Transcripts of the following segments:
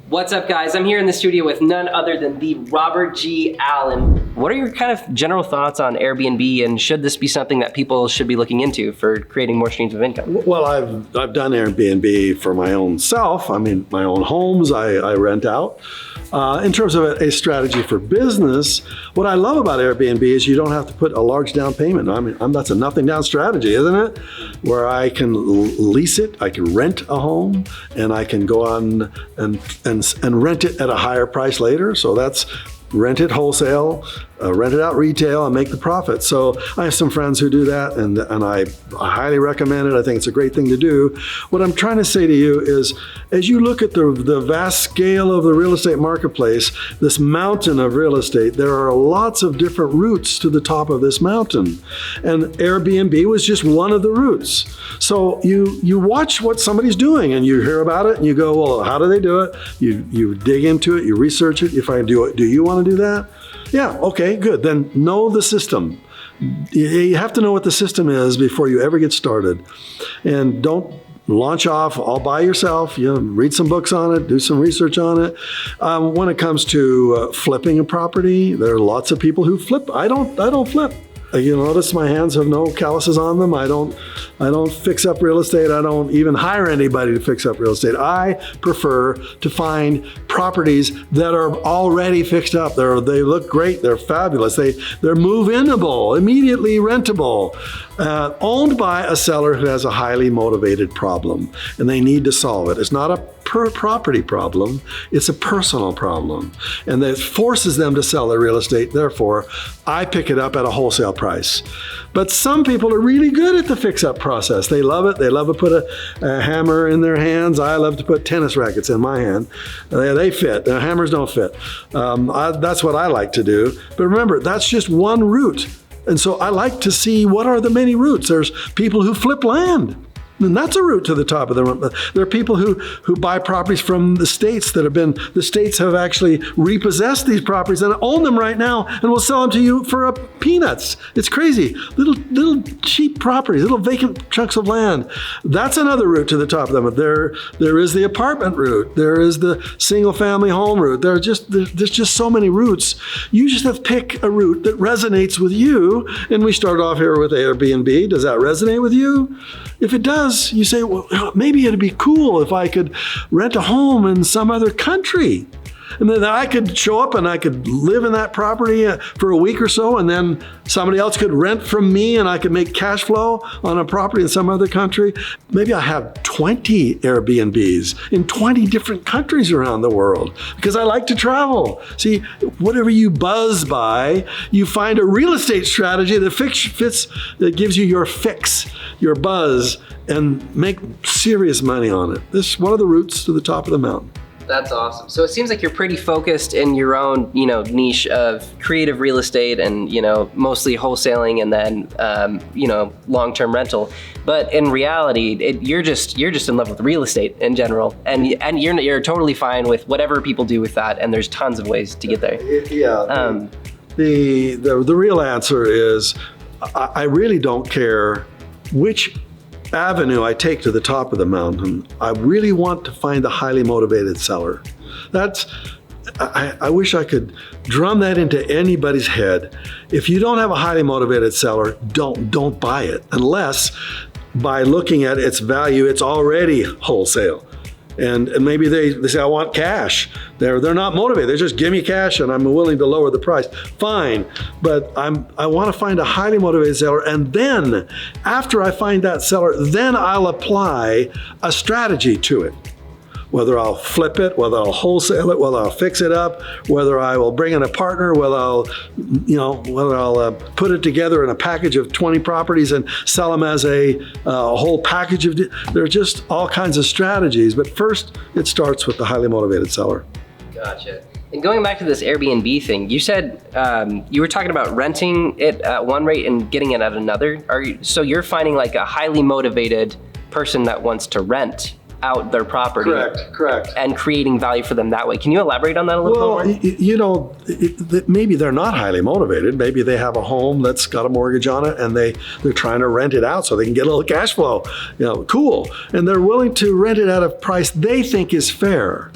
What's up, guys? I'm here in the studio with none other than the Robert G. Allen. What are your kind of general thoughts on Airbnb, and should this be something that people should be looking into for creating more streams of income? Well, I've done Airbnb for my own self. I mean, my own homes I rent out. In terms of a strategy for business, what I love about Airbnb is you don't have to put a large down payment. I mean, that's a nothing down strategy, isn't it? Where I can lease it, I can rent a home, and I can go on and rent it at a higher price later. So that's rent it wholesale, rent it out retail, and make the profit. So I have some friends who do that, and I highly recommend it. I think it's a great thing to do. What I'm trying to say to you is, as you look at the vast scale of the real estate marketplace, this mountain of real estate, there are lots of different routes to the top of this mountain. And Airbnb was just one of the routes. So you watch what somebody's doing, and you hear about it, and you go, well, how do they do it? You dig into it, you research it, you find, do you want to do that? Yeah, okay, good. Then know the system. You have to know what the system is before you ever get started. And don't launch off all by yourself. Read some books on it, do some research on it. When it comes to flipping a property, there are lots of people who flip. I don't flip. You notice my hands have no calluses on them. I don't fix up real estate. I don't even hire anybody to fix up real estate. I prefer to find properties that are already fixed up. They look great. They're fabulous. They're move-inable, immediately rentable, owned by a seller who has a highly motivated problem, and they need to solve it. It's not a per property problem, it's a personal problem. And that forces them to sell their real estate. Therefore, I pick it up at a wholesale price. But some people are really good at the fix-up process. They love it. They love to put a hammer in their hands. I love to put tennis rackets in my hand. They fit. The hammers don't fit. That's what I like to do. But remember, that's just one route. And so I like to see what are the many routes. There's people who flip land. And that's a route to the top of the mountain. There are people who buy properties from the states the states have actually repossessed these properties and own them right now and will sell them to you for peanuts. It's crazy. Little cheap properties, little vacant chunks of land. That's another route to the top of the mountain. There is the apartment route. There is the single family home route. There's just so many routes. You just have to pick a route that resonates with you. And we start off here with Airbnb. Does that resonate with you? If it does, you say, well, maybe it'd be cool if I could rent a home in some other country. And then I could show up and I could live in that property for a week or so, and then somebody else could rent from me and I could make cash flow on a property in some other country. Maybe I have 20 Airbnbs in 20 different countries around the world because I like to travel. See, whatever you buzz by, you find a real estate strategy that fits, that gives you your fix, your buzz, and make serious money on it. This is one of the routes to the top of the mountain. That's awesome. So it seems like you're pretty focused in your own, niche of creative real estate and, mostly wholesaling and then, long-term rental. But in reality, you're just in love with real estate in general, and you're totally fine with whatever people do with that. And there's tons of ways to get there. Yeah. The real answer is I really don't care which avenue I take to the top of the mountain. I really want to find a highly motivated seller. I wish I could drum that into anybody's head. If you don't have a highly motivated seller, don't buy it, unless by looking at its value, it's already wholesale. And maybe they say, I want cash. They're not motivated. They just give me cash and I'm willing to lower the price. Fine, but I want to find a highly motivated seller, and then after I find that seller, then I'll apply a strategy to it. Whether I'll flip it, whether I'll wholesale it, whether I'll fix it up, whether I will bring in a partner, whether I'll put it together in a package of 20 properties and sell them as a whole package of. There are just all kinds of strategies, but first it starts with the highly motivated seller. Gotcha. And going back to this Airbnb thing, you said you were talking about renting it at one rate and getting it at another. So you're finding like a highly motivated person that wants to rent out their property. Correct. And creating value for them that way. Can you elaborate on that a little bit more? Maybe they're not highly motivated. Maybe they have a home that's got a mortgage on it and they're trying to rent it out so they can get a little cash flow. Cool. And they're willing to rent it at a price they think is fair.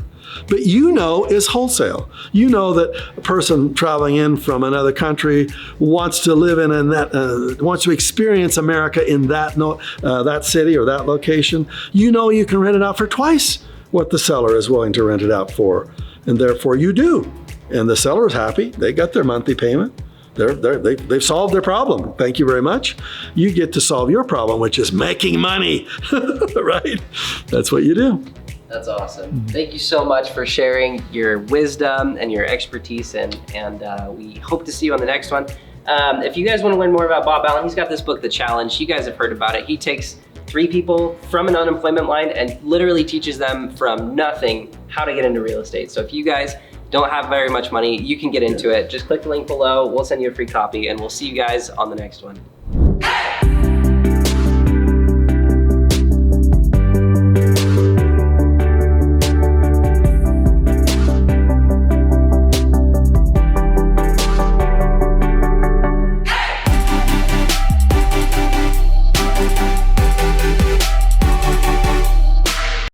but you know is wholesale. You know that a person traveling in from another country wants to live in that, wants to experience America in that city or that location. You know you can rent it out for twice what the seller is willing to rent it out for, and therefore you do. And the seller is happy. They got their monthly payment. They've solved their problem. Thank you very much. You get to solve your problem, which is making money, right? That's what you do. That's awesome. Thank you so much for sharing your wisdom and your expertise, and we hope to see you on the next one. If you guys want to learn more about Bob Allen, he's got this book, The Challenge. You guys have heard about it. He takes 3 people from an unemployment line and literally teaches them from nothing how to get into real estate. So if you guys don't have very much money, you can get into it. Just click the link below. We'll send you a free copy, and we'll see you guys on the next one.